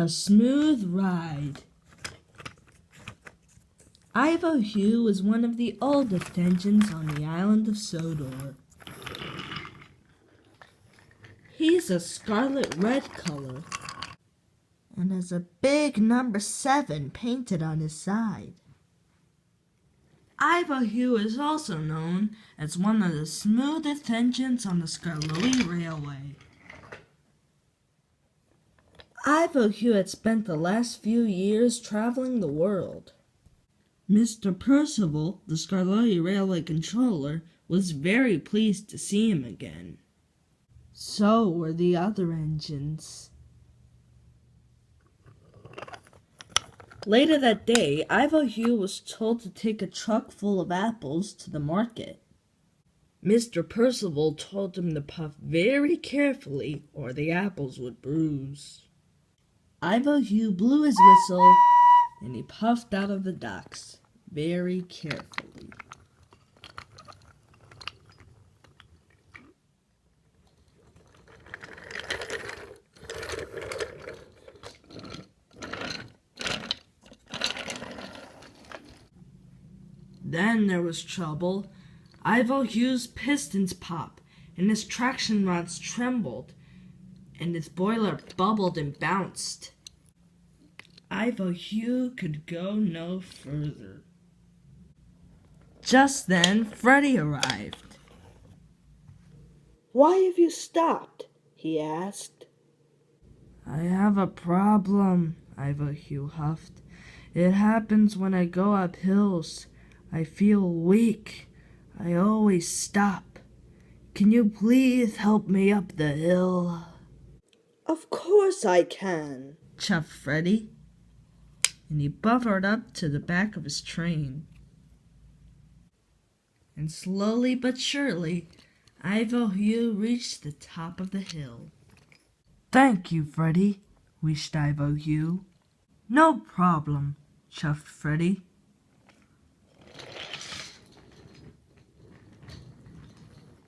A smooth ride. Ivo Hugh was one of the oldest engines on the island of Sodor. He's a scarlet red color and has a big number 7 painted on his side. Ivo Hugh is also known as one of the smoothest engines on the Skarloey Railway. Ivo Hugh had spent the last few years traveling the world. Mr. Percival, the Skarloey Railway controller, was very pleased to see him again. So were the other engines. Later that day, Ivo Hugh was told to take a truck full of apples to the market. Mr. Percival told him to puff very carefully or the apples would bruise. Ivo Hugh blew his whistle and he puffed out of the docks very carefully. Then there was trouble. Ivo Hugh's pistons popped, and his traction rods trembled, and his boiler bubbled and bounced. Ivo Hugh could go no further. Just then, Freddie arrived. "Why have you stopped?" he asked. "I have a problem," Ivo Hugh huffed. "It happens when I go up hills. I feel weak. I always stop. Can you please help me up the hill?" "Of course I can," chuffed Freddie, and he buffered up to the back of his train. And slowly but surely, Ivo Hugh reached the top of the hill. "Thank you, Freddie," wished Ivo Hugh. "No problem," chuffed Freddie.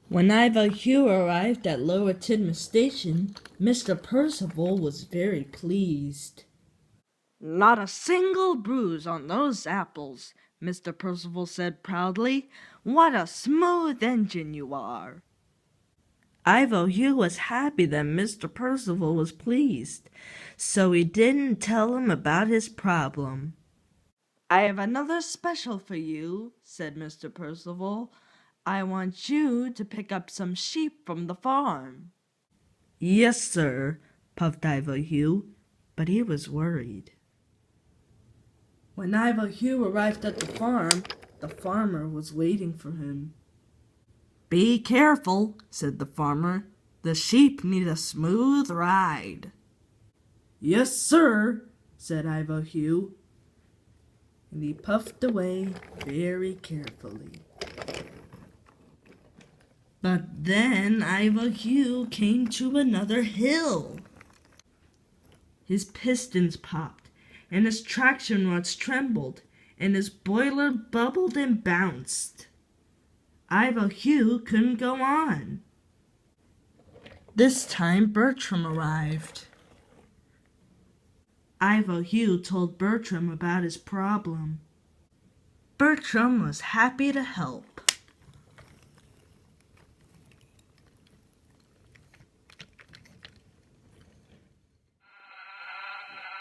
When Ivo Hugh arrived at Lower Tidmouth Station, Mr. Percival was very pleased. "Not a single bruise on those apples," Mr. Percival said proudly. "What a smooth engine you are!" Ivo Hugh was happy that Mr. Percival was pleased, so he didn't tell him about his problem. "I have another special for you," said Mr. Percival. "I want you to pick up some sheep from the farm." "Yes, sir," puffed Ivo Hugh, but he was worried. When Ivo Hugh arrived at the farm, the farmer was waiting for him. "Be careful," said the farmer. "The sheep need a smooth ride." "Yes, sir," said Ivo Hugh, and he puffed away very carefully. But then Ivo Hugh came to another hill. His pistons popped, and his traction rods trembled, and his boiler bubbled and bounced. Ivo Hugh couldn't go on. This time Bertram arrived. Ivo Hugh told Bertram about his problem. Bertram was happy to help.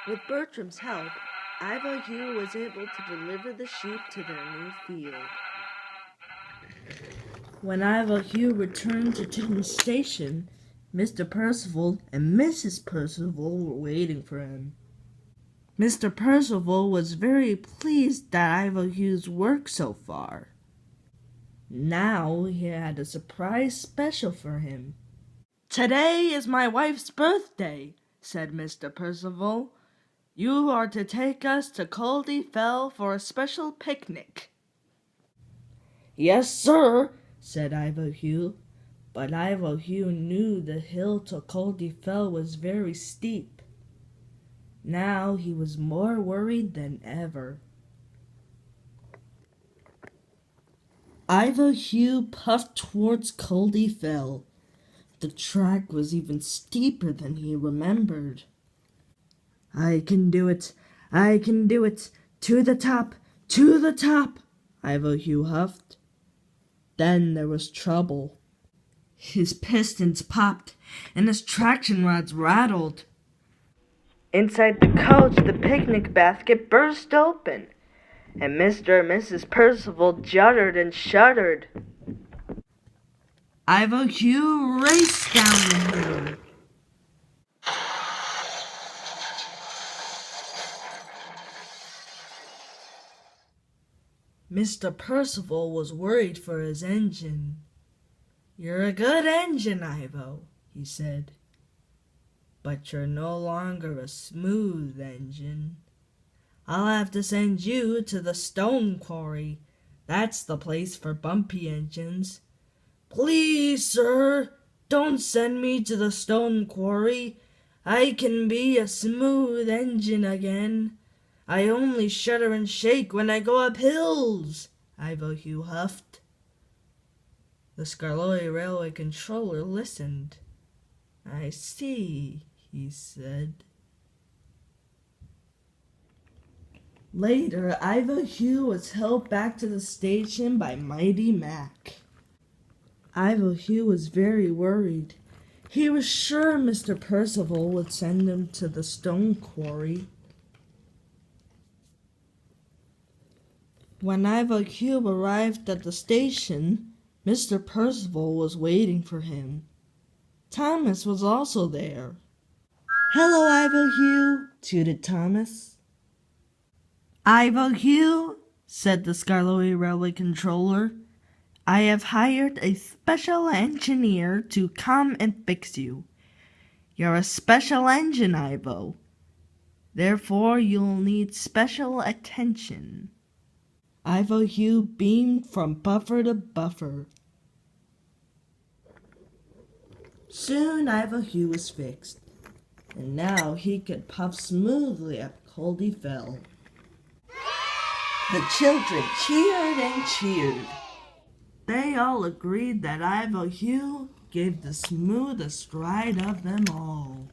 With Bertram's help, Ivo Hugh was able to deliver the sheep to their new field. When Ivo Hugh returned to Tidmouth Station, Mr. Percival and Mrs. Percival were waiting for him. Mr. Percival was very pleased at Ivo Hugh's work so far. Now he had a surprise special for him. "Today is my wife's birthday," said Mr. Percival. "You are to take us to Coldie Fell for a special picnic." "Yes, sir," said Ivo Hugh, but Ivo Hugh knew the hill to Coldie Fell was very steep. Now he was more worried than ever. Ivo Hugh puffed towards Coldie Fell. The track was even steeper than he remembered. I can do it. I can do it. To the top. To the top. Ivo Hugh huffed. Then there was trouble. His pistons popped, and his traction rods rattled. Inside the coach, the picnic basket burst open, and Mr. and Mrs. Percival juddered and shuddered. Ivo Hugh raced down the hill. Mr. Percival was worried for his engine. "You're a good engine, Ivo," he said. "But you're no longer a smooth engine. I'll have to send you to the stone quarry. That's the place for bumpy engines." "Please, sir, don't send me to the stone quarry. I can be a smooth engine again. I only shudder and shake when I go up hills," Ivo Hugh huffed. The Skarloey Railway Controller listened. "I see," he said. Later, Ivo Hugh was held back to the station by Mighty Mac. Ivo Hugh was very worried. He was sure Mr. Percival would send him to the stone quarry. When Ivo Hugh arrived at the station, Mr. Percival was waiting for him. Thomas was also there. "Hello, Ivo Hugh," tooted Thomas. "Ivo Hugh," said the Skarloey Railway Controller, "I have hired a special engineer to come and fix you. You're a special engine, Ivo. Therefore, you'll need special attention." Ivo Hugh beamed from buffer to buffer. Soon Ivo Hugh was fixed, and now he could puff smoothly up Coldy Fell. The children cheered and cheered. They all agreed that Ivo Hugh gave the smoothest ride of them all.